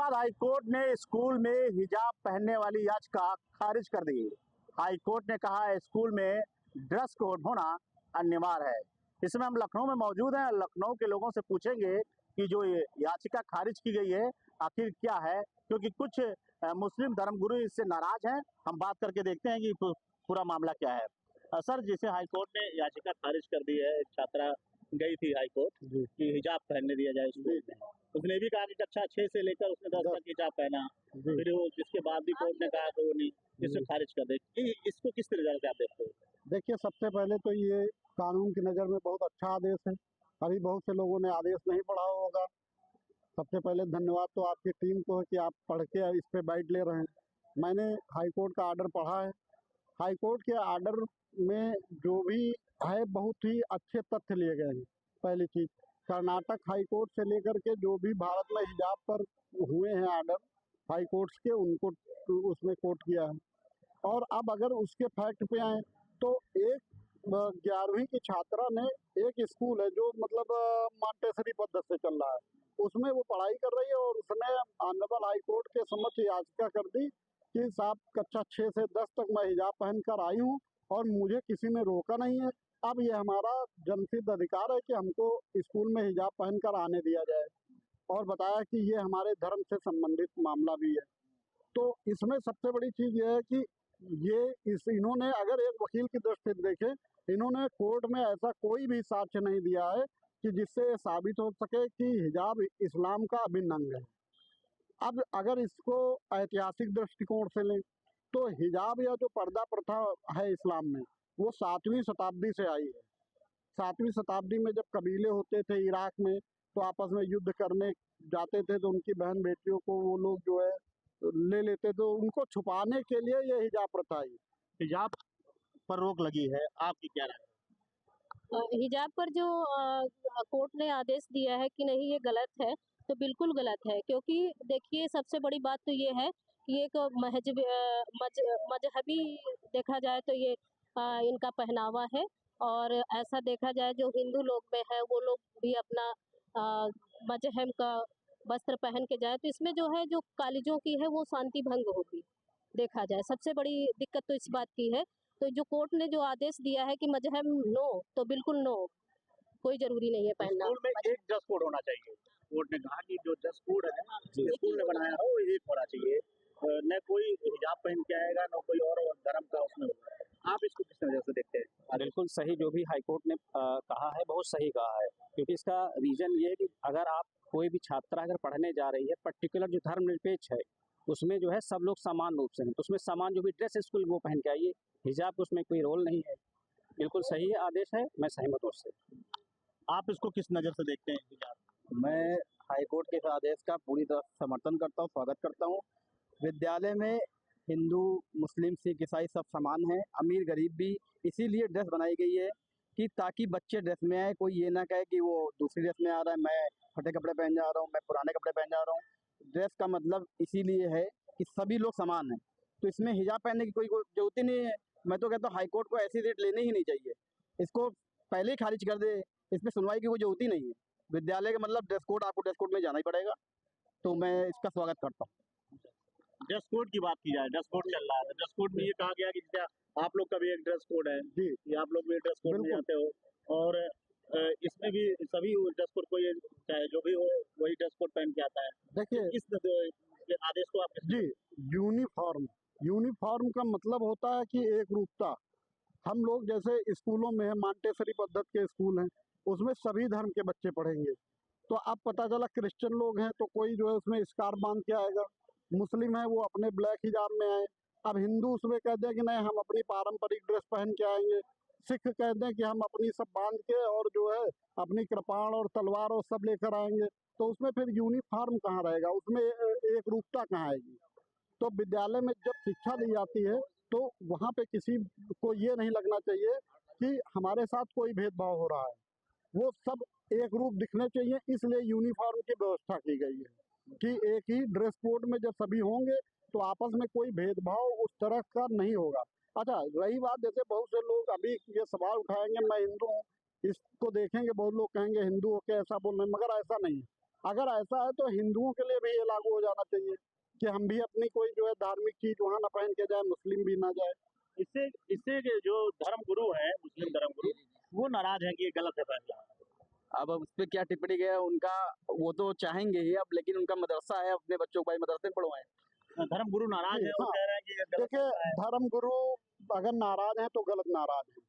Islamabad high court ने school में हिजाब पहनने वाली याचिका खारिज कर दी। हाई कोर्ट ने कहा है स्कूल में ड्रेस कोड होना अनिवार्य है। इसमें हम लखनऊ में मौजूद हैं। लखनऊ के लोगों से पूछेंगे कि जो ये याचिका खारिज की गई है आखिर क्या है, क्योंकि कुछ मुस्लिम धर्मगुरु इससे नाराज हैं। हम बात करके देखते हैं कि पूरा मामला क्या है। सर, जिसे हाई कोर्ट ने याचिका खारिज कर दी है, एक छात्रा गई थी हाई कोर्ट कि हिजाब पहनने दिया जाए स्कूल में। उसने भी कहा कि कक्षा 6 से लेकर उसने 10 तक हिजाब पहना, फिर वो जिसके बाद भी कोर्ट ने कहा तो वो नहीं, इसे खारिज कर दे। इसको किस तरह से आप देखते हो? देखिए, सबसे पहले तो ये कानून की नज़र में बहुत अच्छा आदेश है। अभी बहुत से लोगों ने आदेश नहीं पढ़ा होगा। सबसे पहले धन्यवाद तो आपकी टीम को है कि आप पढ़ के इस पे बाइट ले रहे हैं। मैंने हाई कोर्ट का आर्डर पढ़ा है। हाई कोर्ट के आर्डर में जो भी है बहुत ही अच्छे तथ्य लिए गए हैं। पहली चीज़, कर्नाटक हाई कोर्ट से लेकर के जो भी भारत में हिजाब पर हुए हैं आर्डर हाई कोर्ट्स के, उनको उसमें कोर्ट किया है। और अब अगर उसके फैक्ट पे आए तो एक 11वीं की छात्रा ने, एक स्कूल है जो मतलब मॉन्टेसरी पद्धति से चल रहा है, उसमें वो पढ़ाई कर रही है और उसने ऑनरेबल हाई कोर्ट के समक्ष याचिका कर दी कि साहब कक्षा 6 से 10 तक मैं हिजाब पहन कर आई हूँ और मुझे किसी ने रोका नहीं है। अब ये हमारा जनसिद्ध अधिकार है कि हमको स्कूल में हिजाब पहन कर आने दिया जाए, और बताया कि ये हमारे धर्म से संबंधित मामला भी है। तो इसमें सबसे बड़ी चीज़ ये है कि इन्होंने अगर एक वकील की दृष्टि से देखे, इन्होंने कोर्ट में ऐसा कोई भी साक्ष्य नहीं दिया है कि जिससे साबित हो सके कि हिजाब इस्लाम का अभिन्न अंग है। अब अगर इसको ऐतिहासिक दृष्टिकोण से लें तो हिजाब या जो पर्दा प्रथा है इस्लाम में, वो 7वीं शताब्दी से आई है। 7वीं शताब्दी में जब कबीले होते थे इराक में, तो आपस में युद्ध करने जाते थे तो उनकी बहन बेटियों को वो लोग जो है ले लेते, तो उनको छुपाने के लिए ये हिजाब प्रथा आई। हिजाब पर रोक लगी है, आपकी क्या राय है? हिजाब पर जो कोर्ट ने आदेश दिया है कि नहीं ये गलत है, तो बिल्कुल गलत है। क्योंकि देखिए, सबसे बड़ी बात तो ये है कि एक मजहबी देखा जाए तो ये इनका पहनावा है, और ऐसा देखा जाए जो हिंदू लोग में है वो लोग भी अपना मजहब का वस्त्र पहन के जाए, तो इसमें जो है जो कॉलेजों की है वो शांति भंग होगी। देखा जाए सबसे बड़ी दिक्कत तो इस बात की है। तो जो कोर्ट ने जो आदेश दिया है कि मजहब नो, तो बिल्कुल नो, कोई जरूरी नहीं है पहनना। स्कूल में एक ड्रेस कोड होना चाहिए। कोर्ट ने कहा कि जो ड्रेस कोड है स्कूल ने बनाया हो एक होना चाहिए, न कोई हिजाब पहन के आएगा न कोई और धर्म का उसमें होगा। आप इसको किस नजर से देखते हैं? बिल्कुल सही, जो भी हाईकोर्ट ने कहा है बहुत सही कहा है। क्योंकि इसका रीजन ये है कि अगर आप कोई भी छात्रा अगर पढ़ने जा रही है, पर्टिकुलर जो धर्मनिरपेक्ष है उसमें जो है सब लोग समान रूप से हैं, तो उसमें समान जो भी ड्रेस स्कूल वो पहन के आइए, हिजाब उसमें कोई रोल नहीं है। बिल्कुल सही है आदेश है, मैं सहमत हूँ उससे। आप इसको किस नज़र से देखते हैं हिजाब? मैं हाईकोर्ट के इस आदेश का पूरी तरह समर्थन करता हूँ, स्वागत करता हूँ। विद्यालय में हिंदू, मुस्लिम, सिख, ईसाई सब समान हैं, अमीर गरीब भी। इसीलिए ड्रेस बनाई गई है कि ताकि बच्चे ड्रेस में आए, कोई ये ना कहे कि वो दूसरी ड्रेस में आ रहा है, मैं फटे कपड़े पहन जा रहा हूँ, मैं पुराने कपड़े पहन जा रहा हूँ। ड्रेस का मतलब इसीलिए है कि सभी लोग समान हैं, तो इसमें हिजाब पहनने की कोई जरूरत ही नहीं है। मैं तो कहता हूँ हाईकोर्ट को ऐसी रेट लेनी ही नहीं चाहिए, इसको पहले ही खारिज कर दे, इसमें सुनवाई की कोई जरूरत ही नहीं है। विद्यालय का मतलब ड्रेस कोड, आपको ड्रेस कोड में जाना ही पड़ेगा, तो मैं इसका स्वागत करता हूँ। ड्रेस कोड की बात की जाए, ड्रेस कोड चल रहा है, ड्रेस कोड में ये कहा गया कि क्या आप लोग का भी एक ड्रेस कोड है जी, कि आप लोग भी ड्रेस कोड में जाते हो, और इसमें भी सभी ड्रेस कोड, कोई चाहे जो भी हो वही ड्रेस कोड पहन के आता है। देखिए इस आदेश को आप जी, यूनिफॉर्म का मतलब होता है कि एक रूपता। हम लोग जैसे स्कूलों में है, मॉन्टेसरी पद्धति के स्कूल हैं, उसमें सभी धर्म के बच्चे पढ़ेंगे। तो अब पता चला क्रिश्चियन लोग हैं तो कोई जो है उसमें स्कार्फ बांध के आएगा, मुस्लिम है वो अपने ब्लैक हिजाब में आए। अब हिंदू उसमें कहते हैं कि नहीं हम अपनी पारंपरिक ड्रेस पहन के आएंगे, सिख कहते हैं कि हम अपनी सब बांध के और जो है अपनी कृपाण और तलवार और सब लेकर आएंगे। तो उसमें फिर यूनिफॉर्म कहाँ रहेगा, उसमें एक रूपता कहाँ आएगी? तो विद्यालय में जब शिक्षा दी जाती है तो वहाँ पे किसी को ये नहीं लगना चाहिए कि हमारे साथ कोई भेदभाव हो रहा है, वो सब एक रूप दिखने चाहिए। इसलिए यूनिफॉर्म की व्यवस्था की गई है कि एक ही ड्रेस कोड में जब सभी होंगे तो आपस में कोई भेदभाव उस तरह का नहीं होगा। अच्छा, रही बात, जैसे बहुत से लोग अभी ये सवाल उठाएंगे मैं हिंदू हूँ, इसको देखेंगे बहुत लोग कहेंगे हिंदू होके ऐसा बोल रहे हैं, मगर ऐसा नहीं है। अगर ऐसा है तो हिंदुओं के लिए भी ये लागू हो जाना चाहिए कि हम भी अपनी कोई जो है धार्मिक चीज वहाँ ना पहन के जाए, मुस्लिम भी ना जाए। इससे इससे के जो धर्म गुरु हैं, मुस्लिम धर्म गुरु, वो नाराज हैं कि ये गलत है फैसला। अब उस पे क्या टिप्पणी है उनका, वो तो चाहेंगे ही अब, लेकिन उनका मदरसा है, अपने बच्चों को भाई मदरसे में पढ़वाएं। धर्म गुरु नाराज जी, है, वो हाँ। कह रहे हैं कि ये गलत देखिए, फैसला है। धर्म गुरु अगर नाराज हैं तो गलत नाराज हैं।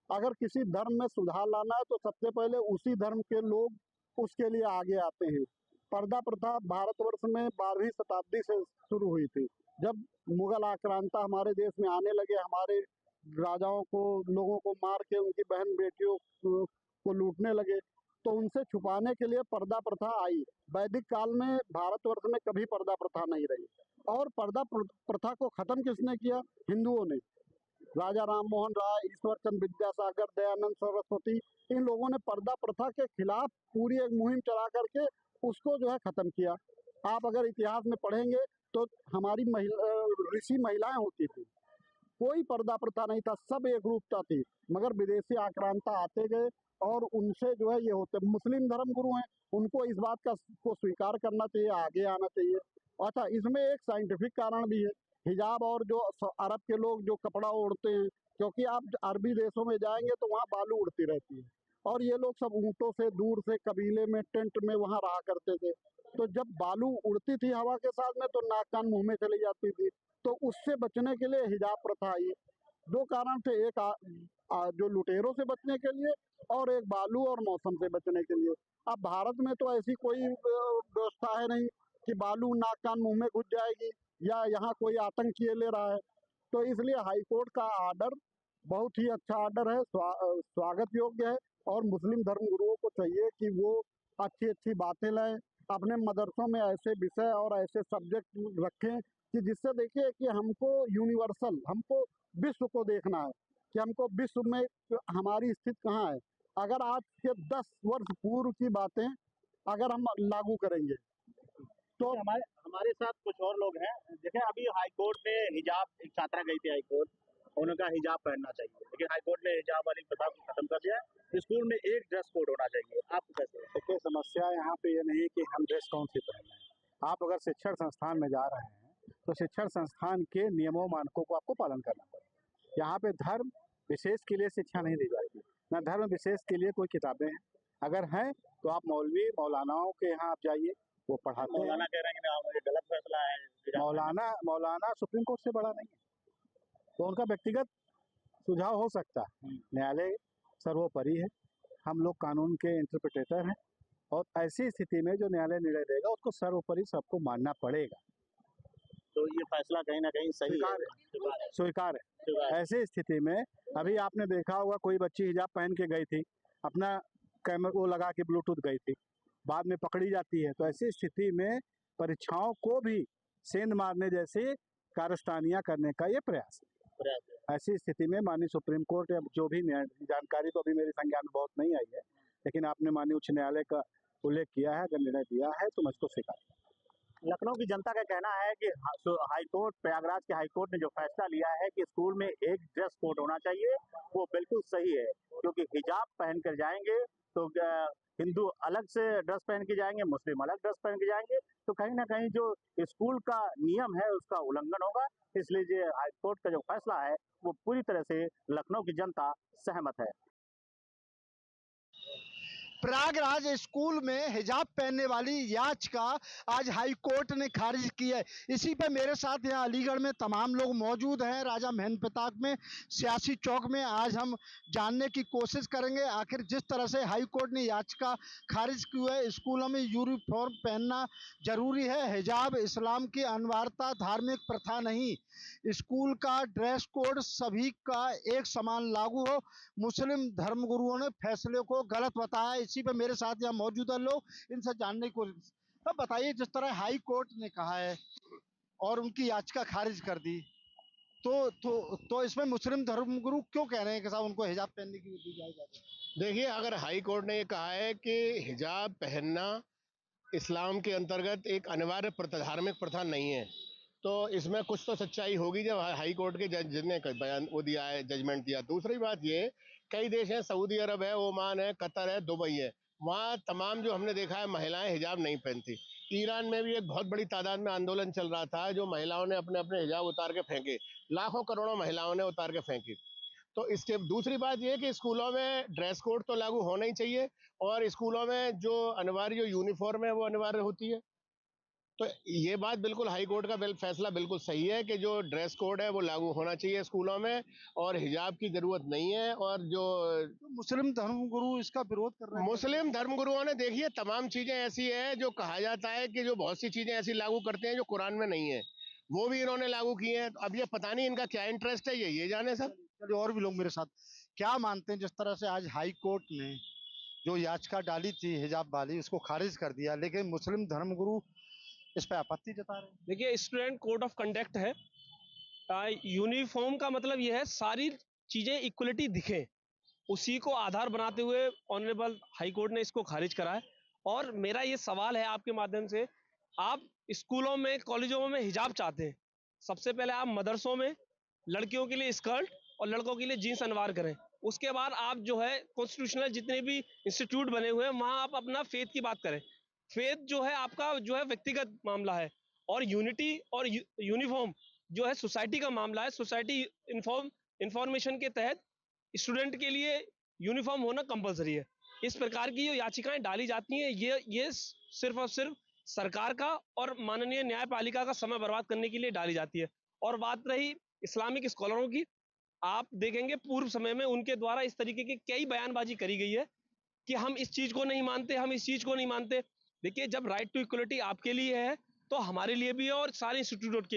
अगर किसी धर्म में सुधार लाना है तो सबसे पहले उसी धर्म के लोग उसके लिए आगे आते हैं। पर्दा प्रथा भारतवर्ष में 12वीं शताब्दी से शुरू हुई थी। जब मुगल आक्रांता हमारे देश में आने लगे, हमारे राजाओं को, लोगों को मार के उनकी बहन बेटियों को लूटने लगे, तो उनसे छुपाने के लिए पर्दा प्रथा आई। वैदिक काल में भारतवर्ष में कभी पर्दा प्रथा नहीं रही। और पर्दा प्रथा को खत्म किसने किया? हिंदुओं ने। राजा राम मोहन राय, ईश्वर चंद्र विद्यासागर, दयानंद सरस्वती, इन लोगों ने पर्दा प्रथा के खिलाफ पूरी एक मुहिम चला करके उसको जो है खत्म किया। आप अगर इतिहास में पढ़ेंगे तो हमारी ऋषि महिलाएं होती थी, कोई पर्दा प्रथा नहीं था, सब एक रूपता थी। मगर विदेशी आक्रांता आते गए और उनसे जो है ये होते। मुस्लिम धर्म गुरु हैं, उनको इस बात का को स्वीकार करना चाहिए, आगे आना चाहिए। अच्छा, इसमें एक साइंटिफिक कारण भी है। हिजाब और जो अरब के लोग जो कपड़ा ओढ़ते हैं, क्योंकि आप अरबी देशों में जाएंगे तो वहाँ बालू उड़ती रहती है, और ये लोग सब ऊँटों से दूर से कबीले में टेंट में वहाँ रहा करते थे। तो जब बालू उड़ती थी हवा के साथ में तो नाक कान मुंह में चली जाती थी, तो उससे बचने के लिए हिजाब प्रथा आई। दो कारण थे, एक जो लुटेरों से बचने के लिए, और एक बालू और मौसम से बचने के लिए। अब भारत में तो ऐसी कोई व्यवस्था है नहीं कि बालू नाक कान मुंह में घुस जाएगी या यहाँ कोई आतंक किए ले रहा है। तो इसलिए हाईकोर्ट का आर्डर बहुत ही अच्छा आर्डर है, स्वागत योग्य है। और मुस्लिम धर्म गुरुओं को चाहिए कि वो अच्छी अच्छी बातें लाएं, अपने मदरसों में ऐसे विषय और ऐसे सब्जेक्ट रखें कि जिससे देखिए कि हमको यूनिवर्सल, हमको विश्व को देखना है कि हमको विश्व में हमारी स्थिति कहाँ है। अगर आज के 10 वर्ष पूर्व की बातें अगर हम लागू करेंगे तो हमारे हमारे साथ कुछ और लोग हैं। देखें, अभी हाई कोर्ट ने हिजाब, एक छात्रा गई थी हाई कोर्ट, उन्होंने कहा हिजाब पहनना चाहिए, लेकिन हाई कोर्ट ने हिजाब वाली प्रथा को खत्म कर दिया है। स्कूल में एक ड्रेस कोड होना चाहिए। आप कैसे? देखिए, समस्या यहाँ पे ये नहीं कि हम ड्रेस कौन सी पहने हैं। आप अगर शिक्षण संस्थान में जा रहे हैं तो शिक्षण संस्थान के नियमों मानकों को आपको पालन करना पड़ेगा। यहाँ पे धर्म विशेष के लिए शिक्षा नहीं दी जाती, न धर्म विशेष के लिए कोई किताबें हैं। अगर हैं तो आप मौलवी मौलानाओं के यहाँ आप जाइए, वो पढ़ाते हैं। मौलाना कह रहे हैं कि नहीं, ये गलत फैसला है। मौलाना सुप्रीम कोर्ट से बड़ा नहीं है, तो उनका व्यक्तिगत सुझाव हो सकता है। न्यायालय सर्वोपरि है, हम लोग कानून के इंटरप्रिटेटर हैं, और ऐसी स्थिति में जो न्यायालय निर्णय देगा उसको सर्वोपरि सबको मानना पड़ेगा। तो ये फैसला कहीं ना कहीं सही स्वीकार है। ऐसी स्थिति में अभी आपने देखा होगा, कोई बच्ची हिजाब पहन के गई थी, अपना कैमरा वो लगा के ब्लूटूथ गई थी, बाद में पकड़ी जाती है। तो ऐसी स्थिति में परीक्षाओं को भी सेंध मारने जैसे कारस्तानियां करने का ये प्रयास है। ऐसी स्थिति में माननीय सुप्रीम कोर्ट या जो भी जानकारी तो अभी मेरी संज्ञान में बहुत नहीं आई है, लेकिन आपने माननीय उच्च न्यायालय का उल्लेख किया है, अगर निर्णय दिया है तो मैं इसको स्वीकार। लखनऊ की जनता का कहना है कि हाईकोर्ट, प्रयागराज के हाईकोर्ट ने जो फैसला लिया है कि स्कूल में एक ड्रेस कोड होना चाहिए, वो बिल्कुल सही है। क्योंकि हिजाब पहन कर जाएंगे तो हिंदू अलग से ड्रेस पहन के जाएंगे, मुस्लिम अलग ड्रेस पहन के जाएंगे, तो कहीं ना कहीं जो स्कूल का नियम है उसका उल्लंघन होगा। इसलिए जो हाईकोर्ट का जो फैसला है वो पूरी तरह से लखनऊ की जनता सहमत है। प्रयागराज स्कूल में हिजाब पहनने वाली याचिका आज हाई कोर्ट ने खारिज की है। इसी पर मेरे साथ यहाँ अलीगढ़ में तमाम लोग मौजूद हैं, राजा महेंद्र प्रताप में, सियासी चौक में। आज हम जानने की कोशिश करेंगे आखिर जिस तरह से हाई कोर्ट ने याचिका खारिज की है, स्कूलों में यूनिफॉर्म पहनना जरूरी है, हिजाब इस्लाम की अनिवार्यता, धार्मिक प्रथा नहीं, स्कूल का ड्रेस कोड सभी का एक समान लागू हो, मुस्लिम धर्मगुरुओं ने फैसले को गलत बताया। इसी पे मेरे साथ यहाँ मौजूदा लोग, इनसे जानने की कोशिश। अब बताइए, जिस तरह हाई कोर्ट ने कहा है और उनकी याचिका खारिज कर दी, तो इसमें मुस्लिम धर्मगुरु क्यों कह रहे हैं कि साहब उनको हिजाब पहनने की इजाजत है? देखिए, अगर हाई कोर्ट ने ये कहा है कि हिजाब पहनना इस्लाम के अंतर्गत एक अनिवार्य धार्मिक प्रथा नहीं है, तो इसमें कुछ तो सच्चाई होगी जब हाई कोर्ट के जज ने बयान वो दिया है, जजमेंट दिया। दूसरी बात ये, कई देश हैं, सऊदी अरब है, ओमान है, कतर है, दुबई है, वहाँ तमाम जो हमने देखा है महिलाएं हिजाब नहीं पहनती। ईरान में भी एक बहुत बड़ी तादाद में आंदोलन चल रहा था, जो महिलाओं ने अपने अपने हिजाब उतार के फेंके, लाखों करोड़ों महिलाओं ने उतार के फेंकी। तो इसके दूसरी बात यह कि स्कूलों में ड्रेस कोड तो लागू होना ही चाहिए, और स्कूलों में जो अनिवार्य जो यूनिफॉर्म है वो अनिवार्य होती है। तो ये बात बिल्कुल हाई कोर्ट का फैसला बिल्कुल सही है कि जो ड्रेस कोड है वो लागू होना चाहिए स्कूलों में, और हिजाब की जरूरत नहीं है। और जो मुस्लिम धर्मगुरु इसका विरोध कर रहे हैं। मुस्लिम धर्मगुरुओं ने, देखिए तमाम चीजें ऐसी है जो कहा जाता है कि जो बहुत सी चीजें ऐसी लागू करते हैं जो कुरान में नहीं है, वो भी इन्होंने लागू की है। अब ये पता नहीं इनका क्या इंटरेस्ट है, ये जाने सब। चलिए और भी लोग मेरे साथ, क्या मानते हैं जिस तरह से आज हाई कोर्ट ने जो याचिका डाली थी हिजाब वाली उसको खारिज कर दिया, लेकिन मुस्लिम धर्मगुरु इस पे आपत्ति जता रहे हैं। देखिए, स्टूडेंट कोड ऑफ कंडक्ट है। यूनिफॉर्म का मतलब यह है सारी चीजें इक्वलिटी दिखे, उसी को आधार बनाते हुए ऑनरेबल हाई कोर्ट ने इसको खारिज करा है। और मेरा ये सवाल है आपके माध्यम से, आप स्कूलों में कॉलेजों में हिजाब चाहते हैं, सबसे पहले आप मदरसों में लड़कियों के लिए स्कर्ट और लड़कों के लिए जीन्स अनिवार्य करें। उसके बाद आप जो है कॉन्स्टिट्यूशनल जितने भी इंस्टीट्यूट बने हुए हैं वहां आप अपना फेथ की बात करें। फेथ जो है आपका जो है व्यक्तिगत मामला है, और यूनिटी और यूनिफॉर्म जो है सोसाइटी का मामला है। सोसाइटी इंफॉर्मेशन के तहत स्टूडेंट के लिए यूनिफॉर्म होना कंपलसरी है। इस प्रकार की जो याचिकाएं डाली जाती हैं ये सिर्फ और सिर्फ सरकार का और माननीय न्यायपालिका का समय बर्बाद करने के लिए डाली जाती है। और बात रही इस्लामिक स्कॉलरों की, आप देखेंगे पूर्व समय में उनके द्वारा इस तरीके की कई बयानबाजी करी गई है कि हम इस चीज को नहीं मानते, हम इस चीज को नहीं मानते। देखिए, जब राइट टू इक्वलिटी आपके लिए है तो हमारे लिए भी है, और सारे इंस्टीट्यूट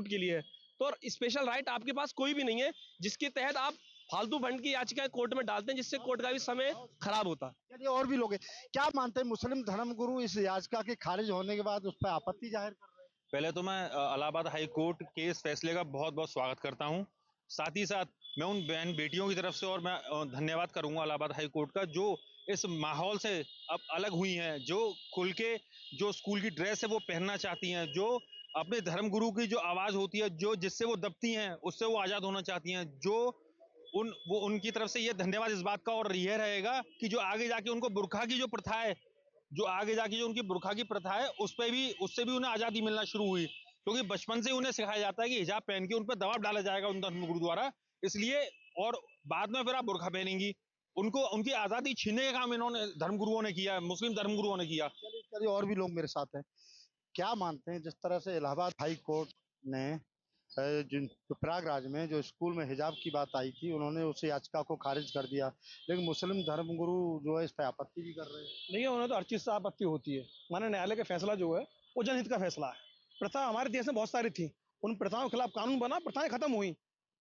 के लिए है। तो स्पेशल राइट आपके पास कोई भी नहीं है जिसके तहत आप फालतू फंड की याचिका कोर्ट में डालते हैं, जिससे कोर्ट का भी समय खराब होता है। चलिए और भी लोग हैं, क्या मानते हैं मुस्लिम धर्मगुरु इस याचिका के खारिज होने के बाद उस पर आपत्ति जाहिर कर रहे हैं? पहले तो मैं इलाहाबाद हाई कोर्ट के इस फैसले का बहुत बहुत स्वागत करता हूं। साथ ही साथ मैं उन बहन बेटियों की तरफ से और मैं धन्यवाद करूंगा इलाहाबाद हाई कोर्ट का, जो इस माहौल से अब अलग हुई हैं, जो खुल के जो स्कूल की ड्रेस है वो पहनना चाहती हैं, जो अपने धर्मगुरु की जो आवाज होती है, जो जिससे वो दबती हैं उससे वो आजाद होना चाहती हैं, जो वो उनकी तरफ से ये धन्यवाद इस बात का और यह रहेगा कि जो आगे जाके उनको बुर्का की जो प्रथा है, जो आगे जाके जो उनकी बुर्का की प्रथा है उससे भी उन्हें आजादी मिलना शुरू हुई, क्योंकि बचपन से उन्हें सिखाया जाता है कि हिजाब पहन के उन पर दबाव डाला जाएगा उन धर्मगुरु द्वारा, इसलिए और बाद में फिर आप बुर्का पहनेंगी। उनको उनकी आजादी छीनने का काम इन्होंने धर्मगुरुओं ने किया, मुस्लिम धर्मगुरुओं ने किया। चलिए और भी लोग मेरे साथ हैं, क्या मानते हैं जिस तरह से इलाहाबाद हाई कोर्ट ने जो प्रयागराज में जो स्कूल में हिजाब की बात आई थी उन्होंने उस याचिका को खारिज कर दिया, लेकिन मुस्लिम धर्मगुरु जो है इस पर आपत्ति भी कर रहे हैं। देखिए, उन्हें तो हर चीज से आपत्ति होती है। माननीय न्यायालय का फैसला जो है वो जनहित का फैसला है। प्रथा हमारे देश में बहुत सारी थी, उन प्रथाओं के खिलाफ कानून बना, प्रथाएं खत्म हुई।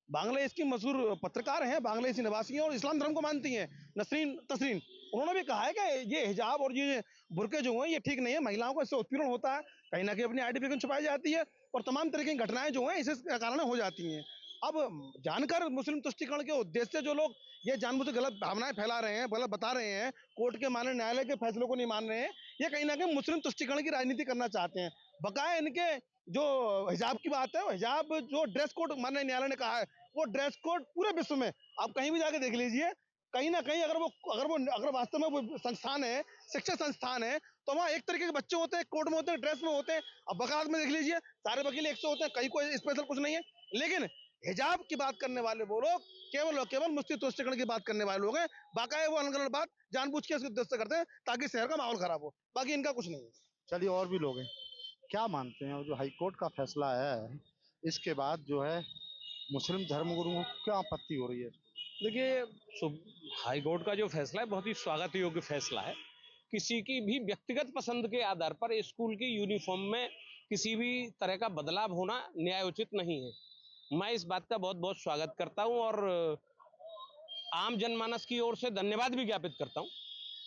बांग्लादेश की मशहूर पत्रकार हैं, बांग्लादेशी निवासी हैं और इस्लाम धर्म को मानती हैं, नसरीन तसरीन, उन्होंने भी कहा है कि ये हिजाब और ये बुर्के जो हैं ये ठीक नहीं है, महिलाओं को इससे उत्पीड़न होता है, कहीं ना कहीं अपनी आइडेंटिफिकेशन छुपाई जाती है और तमाम तरह की घटनाएं जो हैं इसी कारण हो जाती हैं। अब जानकर मुस्लिम तुष्टीकरण के उद्देश्य से जो लोग ये जानबूझ के गलत भावनाएं फैला रहे हैं, गलत बता रहे हैं, कोर्ट के माननीय न्यायालय के फैसलों को नहीं मान रहे हैं, ये कहीं ना कहीं मुस्लिम तुष्टीकरण की राजनीति करना चाहते हैं। बकाया इनके जो हिजाब की बात है, हिजाब जो ड्रेस कोड माननीय न्यायालय ने कहा है वो ड्रेस कोड पूरे विश्व में आप कहीं भी जाके देख लीजिए, कहीं ना कहीं अगर वास्तव में वो संस्थान है, शिक्षा संस्थान है, तो वहाँ एक तरीके के बच्चे होते हैं, कोर्ट में होते हैं, ड्रेस में होते हैं। अब वकालत में देख लीजिए, सारे वकील एक से होते हैं, कहीं कोई स्पेशल कुछ नहीं है। लेकिन हिजाब की बात करने वाले वो लोग केवल मुस्लिम तुष्टीकरण की बात करने वाले लोग हैं। बाकाया वो अलग अलग बात जानबूझ के उद्देश्य करते हैं ताकि शहर का माहौल खराब हो, बाकी इनका कुछ नहीं है। चलिए और भी लोग हैं, क्या मानते हैं जो हाई कोर्ट का फैसला है इसके बाद जो है मुस्लिम धर्मगुरुओं को क्या आपत्ति हो रही है? देखिए, हाई कोर्ट का जो फैसला है बहुत ही स्वागत योग्य फैसला है। किसी की भी व्यक्तिगत पसंद के आधार पर स्कूल की यूनिफॉर्म में किसी भी तरह का बदलाव होना न्यायोचित नहीं है। मैं इस बात का बहुत बहुत स्वागत करता हूं और आम जनमानस की ओर से धन्यवाद भी ज्ञापित करता हूं।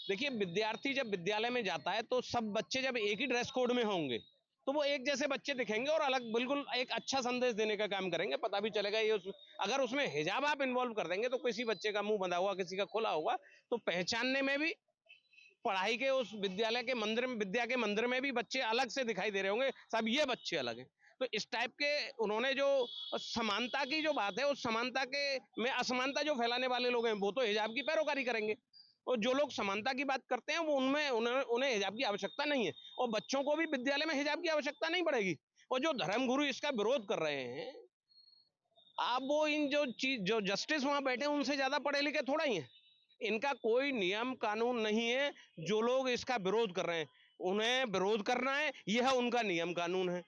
देखिए, विद्यार्थी जब विद्यालय में जाता है तो सब बच्चे जब एक ही ड्रेस कोड में होंगे तो वो एक जैसे बच्चे दिखेंगे और अलग बिल्कुल एक अच्छा संदेश देने का काम करेंगे। पता भी चलेगा ये अगर उसमें हिजाब आप इन्वॉल्व कर देंगे तो किसी बच्चे का मुंह बंधा हुआ, किसी का खुला हुआ, तो पहचानने में भी, पढ़ाई के उस विद्यालय के मंदिर में, विद्या के मंदिर में भी बच्चे अलग से दिखाई दे रहे होंगे, सब ये बच्चे अलग हैं। तो इस टाइप के उन्होंने जो समानता की जो बात है, उस समानता के में असमानता जो फैलाने वाले लोग हैं वो तो हिजाब की पैरोकारी करेंगे। और जो लोग समानता की बात करते हैं वो उन्हें हिजाब की आवश्यकता नहीं है, और बच्चों को भी विद्यालय में हिजाब की आवश्यकता नहीं पड़ेगी। और जो धर्मगुरु इसका विरोध कर रहे हैं, आप वो इन जो जस्टिस वहां बैठे हैं उनसे ज्यादा पढ़े लिखे थोड़ा ही हैं। इनका कोई नियम कानून नहीं है। जो लोग इसका विरोध कर रहे हैं उन्हें विरोध करना है, यह उनका नियम कानून है।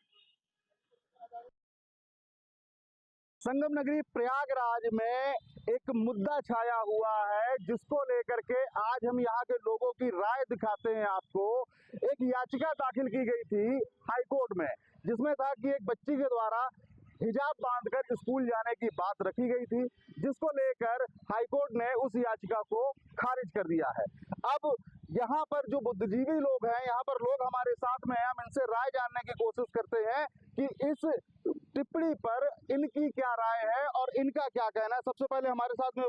संगम नगरी प्रयागराज में एक मुद्दा छाया हुआ है, जिसको लेकर के आज हम यहाँ के लोगों की राय दिखाते हैं आपको। एक याचिका दाखिल की गई थी हाई कोर्ट में, जिसमें था कि एक बच्ची के द्वारा हिजाब बांधकर स्कूल जाने की बात रखी गई थी, जिसको लेकर हाई कोर्ट ने उस याचिका को खारिज कर दिया है। अब यहाँ पर जो बुद्धिजीवी लोग हैं, यहाँ पर लोग हमारे साथ में हैं, हम इनसे राय जानने की कोशिश करते हैं कि इस टिप्पणी पर इनकी क्या राय है और इनका क्या कहना है। सबसे पहले हमारे साथ में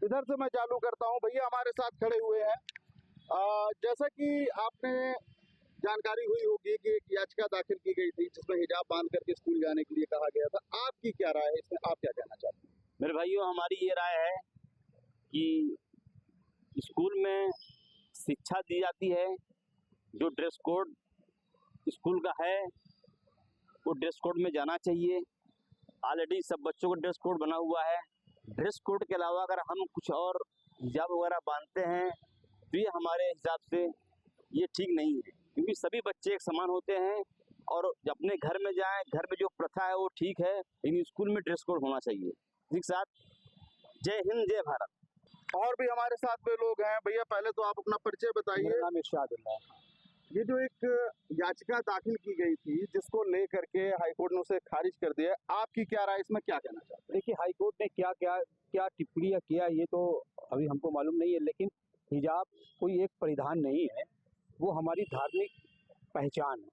इधर से मैं चालू करता हूँ, भैया हमारे साथ खड़े हुए हैं। जैसा कि आपने जानकारी हुई होगी कि एक याचिका दाखिल की गई थी जिसमें हिजाब बांध करके स्कूल जाने के लिए कहा गया था, आपकी क्या राय है इसमें, आप क्या कहना चाहते हैं? मेरे भाइयों, हमारी ये राय है कि स्कूल में शिक्षा दी जाती है, जो ड्रेस कोड स्कूल का है वो ड्रेस कोड में जाना चाहिए। ऑलरेडी सब बच्चों को ड्रेस कोड बना हुआ है। ड्रेस कोड के अलावा अगर हम कुछ और हिजाब वगैरह बांधते हैं तो ये हमारे हिसाब से ये ठीक नहीं है, क्योंकि सभी बच्चे एक समान होते हैं और अपने घर में जाएं, घर में जो प्रथा है वो ठीक है, लेकिन स्कूल में ड्रेस कोड होना चाहिए। इसी के साथ जय हिंद, जय भारत। और भी हमारे साथ में लोग हैं। भैया पहले तो आप अपना परिचय बताइए। मेरा नाम इरशाद है। ये जो एक याचिका दाखिल की गई थी जिसको लेकर के हाईकोर्ट ने उसे खारिज कर दिया, आपकी क्या राय, इसमें क्या कहना चाहते हैं? देखिए, हाईकोर्ट ने क्या टिप्पणियां किया ये तो अभी हमको मालूम नहीं है, लेकिन हिजाब कोई एक परिधान नहीं है, वो हमारी धार्मिक पहचान है।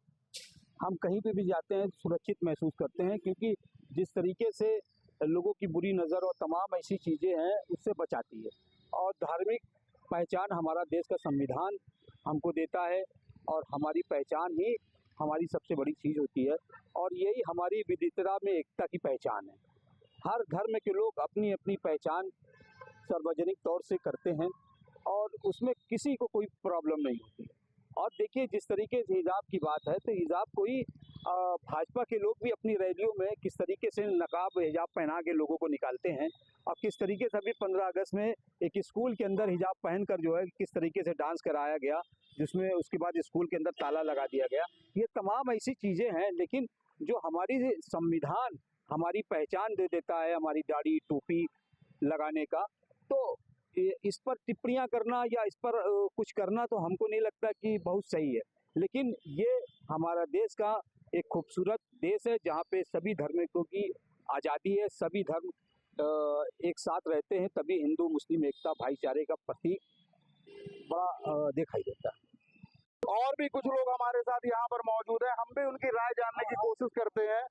हम कहीं पे भी जाते हैं सुरक्षित महसूस करते हैं, क्योंकि जिस तरीके से लोगों की बुरी नज़र और तमाम ऐसी चीज़ें हैं उससे बचाती है। और धार्मिक पहचान हमारा देश का संविधान हमको देता है, और हमारी पहचान ही हमारी सबसे बड़ी चीज़ होती है, और यही हमारी विविधता में एकता की पहचान है। हर धर्म के लोग अपनी अपनी पहचान सार्वजनिक तौर से करते हैं और उसमें किसी को कोई प्रॉब्लम नहीं होती। और देखिए, जिस तरीके से हिजाब की बात है, तो हिजाब कोई भाजपा के लोग भी अपनी रैलियों में किस तरीके से नकाब हिजाब पहना के लोगों को निकालते हैं, और किस तरीके से अभी 15 अगस्त में एक स्कूल के अंदर हिजाब पहनकर जो है किस तरीके से डांस कराया गया, जिसमें उसके बाद स्कूल के अंदर ताला लगा दिया गया। ये तमाम ऐसी चीज़ें हैं, लेकिन जो हमारी संविधान हमारी पहचान दे देता है, हमारी दाढ़ी टोपी लगाने का, तो इस पर टिप्पणियां करना या इस पर कुछ करना तो हमको नहीं लगता कि बहुत सही है। लेकिन ये हमारा देश का एक खूबसूरत देश है, जहाँ पे सभी धर्मों की आज़ादी है, सभी धर्म एक साथ रहते हैं, तभी हिंदू मुस्लिम एकता भाईचारे का प्रतीक बड़ा दिखाई देता है। और भी कुछ लोग हमारे साथ यहाँ पर मौजूद हैं, हम भी उनकी राय जानने की कोशिश करते हैं।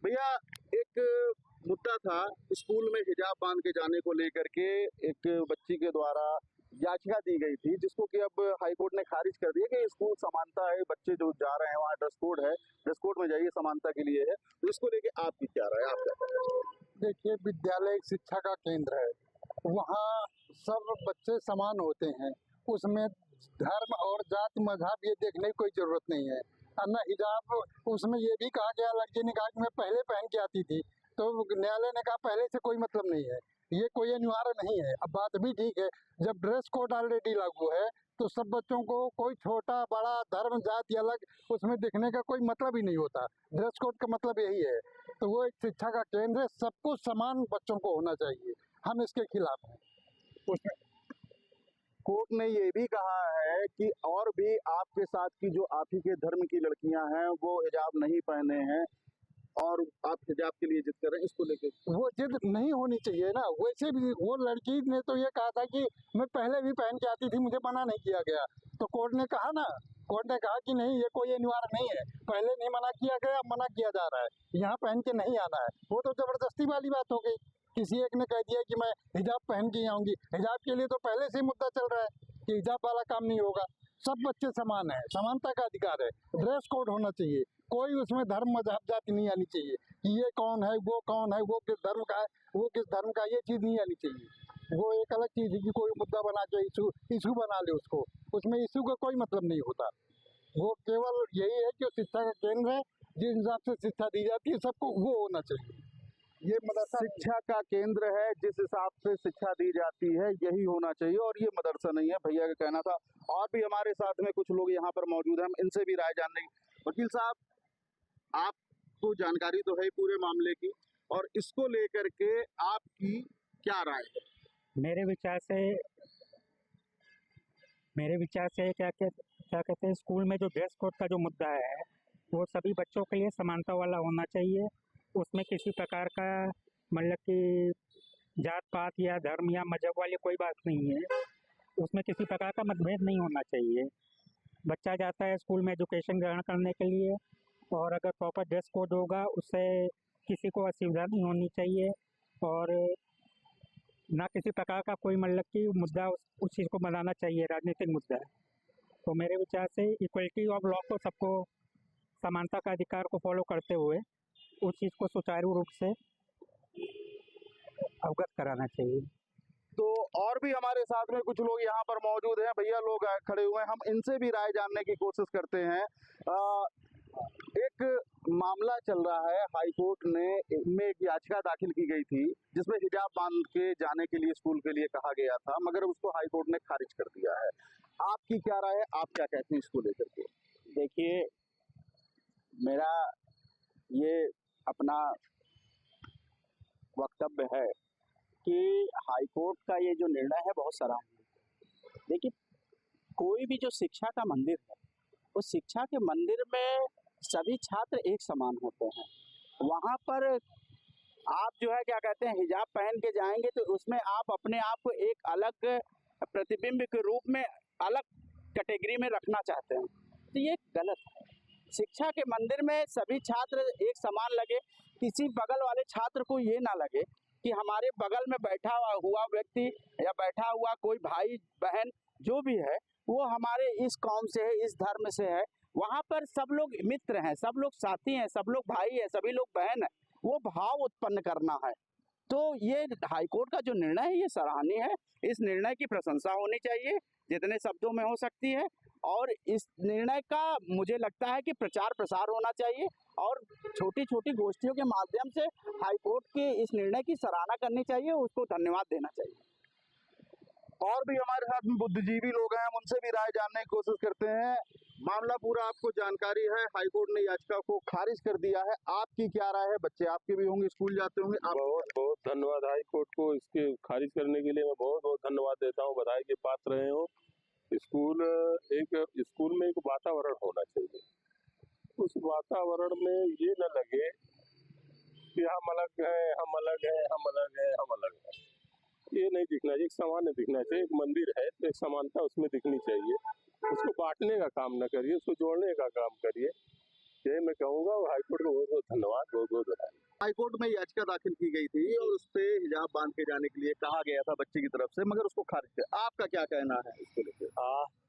भैया, एक मुद्दा था स्कूल में हिजाब बांध के जाने को लेकर के, एक बच्ची के द्वारा याचिका दी गई थी, जिसको कि अब हाईकोर्ट ने खारिज कर दिया कि स्कूल समानता है, बच्चे जो जा रहे हैं वहाँ ड्रेस कोड है, ड्रेस कोड में जाइए, समानता के लिए है। तो इसको लेके आपकी क्या राय, आप क्या कहना चाहते हैं? देखिए, विद्यालय एक शिक्षा का केंद्र है, वहाँ सब बच्चे समान होते हैं, उसमें धर्म और जाति मजहब ये देखने की कोई जरूरत नहीं है। न हिजाब, उसमें ये भी कहा गया, लड़की ने कहा कि मैं पहले पहन के आती थी, तो न्यायालय ने कहा पहले से कोई मतलब नहीं है, ये कोई अनिवार्य नहीं है। अब बात भी ठीक है, जब ड्रेस कोड ऑलरेडी लागू है तो सब बच्चों को कोई छोटा बड़ा धर्म जाति अलग उसमें दिखने का कोई मतलब ही नहीं होता। ड्रेस कोड का मतलब यही है। तो वो एक शिक्षा का केंद्र है, सबको समान बच्चों को होना चाहिए, हम इसके खिलाफ हैं। उसमें कोर्ट ने ये भी कहा है कि और भी आपके साथ की जो आप ही के धर्म की लड़कियां हैं वो हिजाब नहीं पहने हैं और आप हिजाब के लिए जिद कर रहे हैं, इसको लेके वो जिद नहीं होनी चाहिए ना। वैसे भी वो लड़की ने तो ये कहा था कि मैं पहले भी पहन के आती थी, मुझे मना नहीं किया गया। तो कोर्ट ने कहा ना, कोर्ट ने कहा कि नहीं, ये कोई अनिवार्य नहीं है, पहले नहीं मना किया गया, मना किया जा रहा है, यहाँ पहन के नहीं आना है। वो तो जबरदस्ती वाली बात हो गई। किसी एक ने कह दिया कि मैं हिजाब पहन के आऊंगी। हिजाब के लिए तो पहले से ही मुद्दा चल रहा है कि हिजाब वाला काम नहीं होगा। सब बच्चे समान है, समानता का अधिकार है। ड्रेस कोड होना चाहिए, कोई उसमें धर्म मजहब जाति नहीं आनी चाहिए कि ये कौन है, वो कौन है, वो किस धर्म का है, वो किस धर्म का, ये चीज़ नहीं आनी चाहिए। वो एक अलग चीज़ है कि कोई मुद्दा बना के इशू बना ले उसको, उसमें इशू का कोई मतलब नहीं होता। वो केवल यही है कि शिक्षा का केंद्र है, जिस हिसाब से शिक्षा दी जाती है सबको वो होना चाहिए। ये मदरसा शिक्षा का केंद्र है, जिस हिसाब से शिक्षा दी जाती है यही होना चाहिए, और ये मदरसा नहीं है, भैया का कहना था। और भी हमारे साथ में कुछ लोग यहाँ पर मौजूद हैं, हम इनसे भी राय जानने की। वकील साहब, आपको जानकारी तो है पूरे मामले की, और इसको लेकर के आपकी क्या राय है? मेरे विचार से क्या कहते हैं, स्कूल में जो ड्रेस कोड का जो मुद्दा है वो सभी बच्चों के लिए समानता वाला होना चाहिए। उसमें किसी प्रकार का मतलब कि जात पात या धर्म या मजहब वाली कोई बात नहीं है, उसमें किसी प्रकार का मतभेद नहीं होना चाहिए। बच्चा जाता है स्कूल में एजुकेशन ग्रहण करने के लिए, और अगर प्रॉपर ड्रेस कोड होगा उससे किसी को असुविधा नहीं होनी चाहिए, और ना किसी प्रकार का कोई मतलब कि मुद्दा उस चीज़ को बनाना चाहिए राजनीतिक मुद्दा। तो मेरे विचार से इक्वलिटी ऑफ लॉ को, सबको समानता का अधिकार को फॉलो करते हुए उस चीज़ को सुचारू रूप से अवगत कराना चाहिए। तो और भी हमारे साथ में कुछ लोग यहाँ पर मौजूद हैं, भैया लोग खड़े हुए हैं, हम इनसे भी राय जानने की कोशिश करते हैं। एक मामला चल रहा है, हाई कोर्ट में एक याचिका दाखिल की गई थी जिसमें हिजाब बांध के जाने के लिए स्कूल के लिए कहा गया था, मगर उसको हाई कोर्ट ने खारिज कर दिया है। आपकी क्या राय है, आप क्या कहते हैं इसको लेकर के? देखिए, मेरा ये अपना वक्तव्य है कि हाई कोर्ट का ये जो निर्णय है बहुत सराहनीय। देखिए, कोई भी जो शिक्षा का मंदिर है, उस शिक्षा के मंदिर में सभी छात्र एक समान होते हैं। वहाँ पर आप जो है क्या कहते हैं, हिजाब पहन के जाएंगे तो उसमें आप अपने आप को एक अलग प्रतिबिंब के रूप में अलग कैटेगरी में रखना चाहते हैं, तो ये गलत है। शिक्षा के मंदिर में सभी छात्र एक समान लगे, किसी बगल वाले छात्र को ये ना लगे कि हमारे बगल में बैठा हुआ व्यक्ति या बैठा हुआ कोई भाई बहन जो भी है वो हमारे इस कौम से है, इस धर्म से है। वहाँ पर सब लोग मित्र हैं, सब लोग साथी हैं, सब लोग भाई हैं, सभी लोग बहन हैं, वो भाव उत्पन्न करना है। तो ये हाई कोर्ट का जो निर्णय है ये सराहनीय है। इस निर्णय की प्रशंसा होनी चाहिए जितने शब्दों में हो सकती है, और इस निर्णय का मुझे लगता है कि प्रचार प्रसार होना चाहिए, और छोटी छोटी गोष्ठियों के माध्यम से हाई कोर्ट के इस निर्णय की सराहना करनी चाहिए, उसको धन्यवाद देना चाहिए। और भी हमारे साथ में बुद्धिजीवी लोग हैं, हम उनसे भी राय जानने की कोशिश करते हैं। मामला पूरा आपको जानकारी है, हाई कोर्ट ने याचिका को खारिज कर दिया है। आपकी क्या राय है? बच्चे आपके भी होंगे, स्कूल जाते होंगे। बहुत बहुत धन्यवाद हाई कोर्ट को, इसके खारिज करने के लिए मैं बहुत बहुत धन्यवाद देता हूँ। बधाई के पात्र रहे हो। स्कूल में एक वातावरण होना चाहिए। उस वातावरण में ये न लगे कि हम अलग हैं, हम अलग हैं, हम अलग हैं, हम अलग हैं। ये नहीं दिखना चाहिए, एक सामान्य दिखना चाहिए। एक मंदिर है तो एक समानता उसमें दिखनी चाहिए। उसको बांटने का काम न करिए, उसको जोड़ने का काम करिए। ये मैं कहूँगा। और हाईकोर्ट को बहुत बहुत धन्यवाद, बहुत बहुत बधाई। हाईकोर्ट में याचिका दाखिल की गई थी और उस पे हिजाब बांध के जाने के लिए कहा गया था बच्चे की तरफ से, मगर उसको खारिज किया। आपका क्या कहना है इसको लेकर?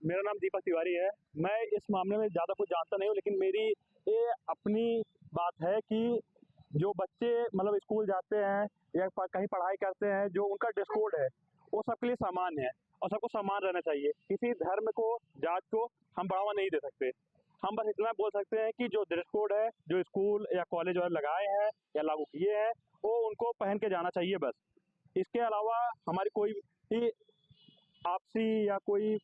मेरा नाम दीपक तिवारी है। मैं इस मामले में ज़्यादा कुछ जानता नहीं हूँ, लेकिन मेरी ये अपनी बात है कि जो बच्चे मतलब स्कूल जाते हैं या कहीं पढ़ाई करते हैं, जो उनका ड्रेस कोड है वो सबके लिए समान है और सबको समान रहना चाहिए। किसी धर्म को, जात को हम बढ़ावा नहीं दे सकते। हम बस इतना बोल सकते हैं कि जो ड्रेस कोड है, जो स्कूल या कॉलेज वाले लगाए हैं या लागू किए हैं, वो उनको पहन के जाना चाहिए बस। इसके अलावा हमारी कोई भी आपसी या कोई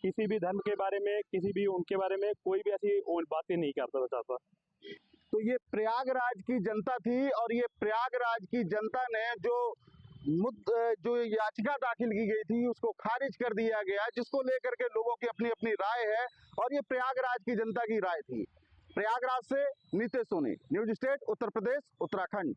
किसी भी धर्म के बारे में, किसी भी उनके बारे में कोई भी ऐसी बातें नहीं करता चाहता। तो ये प्रयागराज की जनता थी, और ये प्रयागराज की जनता ने जो याचिका दाखिल की गई थी उसको खारिज कर दिया गया, जिसको लेकर के लोगों की अपनी अपनी राय है, और ये प्रयागराज की जनता की राय थी। प्रयागराज से नितेश सोनी, न्यूज़ स्टेट, उत्तर प्रदेश, उत्तराखंड।